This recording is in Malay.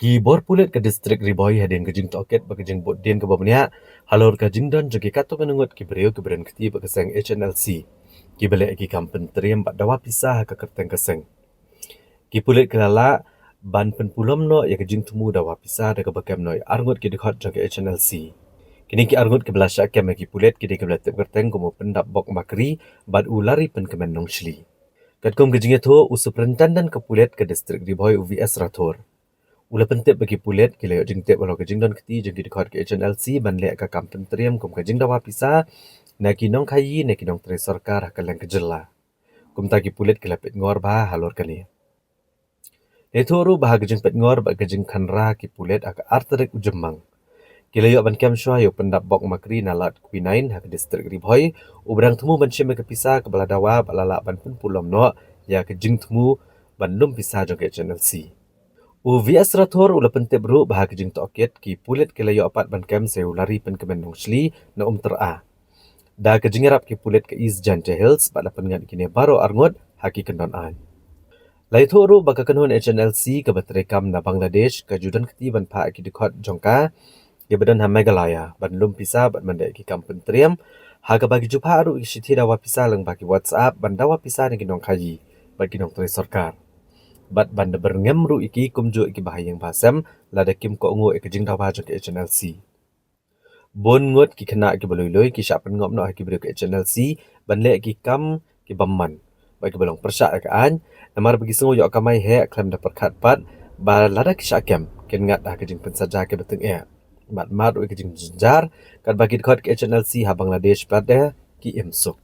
Gibor pulit ke distrik Riboy hadin ke jing toket bagi jing bodin ke babnya halor ke jing dan jogi kato menungut ki beriu ke beren keti bagi seng HNLC ki balik ki kampen teriam bak dawa pisah ke kerteng keseng ki pulit ke lala ban penpulom no ya ke jing tumu dawa pisah de ke bakem no arngut ki dekhot jogi HNLC kini ki arngut ke belasya kem ki pulit ki de ke belatip kerteng ko mo pendap bok makri bad ulari pen kemen nong shli kat kom ke jing etho usuprentandan ke pulit ke distrik Riboy UVS Rathor Ula pentip bagi pulit kila yok jing tip walau ke jing don keti jing ki dekat ke HNLC ban lek ka kampen teriam kum ka jing dawa pisa na ki nong khayi na ki nong tre sarkar hakaleng ke jela kum ta ki pulit kila pet ngor ba halor kali ne thoru bah ke jing pet ngor ba ke jing khanra ki pulit ak arterik ujemang kila yok ban kem shwa yok pendap bok makri na lat kuinain hak distrik Riboy ubrang temu ban shime ke pisa ke bala dawa balala ban pun pulom no ya ke jing temu ban lum pisa jong ke HNLC UVS Rathor ula pentip bro bahag jing toket ki pulit ke layo apat ban kem se ulari pen kemen nong shli na tera. Da ke jingerap ki pulit ke East Jante Hills pada pengat kini baro arngot haki kendon an. Lai thoru baka kenhon HNLC ke batrekam na Bangladesh ke judan keti ban pa ki dikot jongka ke badan ha Meghalaya ban lum pisa ban mande ki kampen triam haga bagi jumpa aru isithi dawa pisa lang bagi WhatsApp ban dawa pisa ni kinong kayi bagi nong tre sarkar. Bat banda berngemru iki kumju iki bahayang basam lada kim ko ngo iki jing dawa jok HNLC bon ngot ki kena ki boloi ki syapen ngop no ki beri ke HNLC ban le ki kam ki bamman bagi bolong persyak ka an namar bagi sengo yo kamai he klem da perkat pat ba lada ki syakem ken ngat ha ki jing pensaja ke beteng e bat mar ki jing jar kat bagi dekat ke HNLC ha Bangladesh pat ki imsuk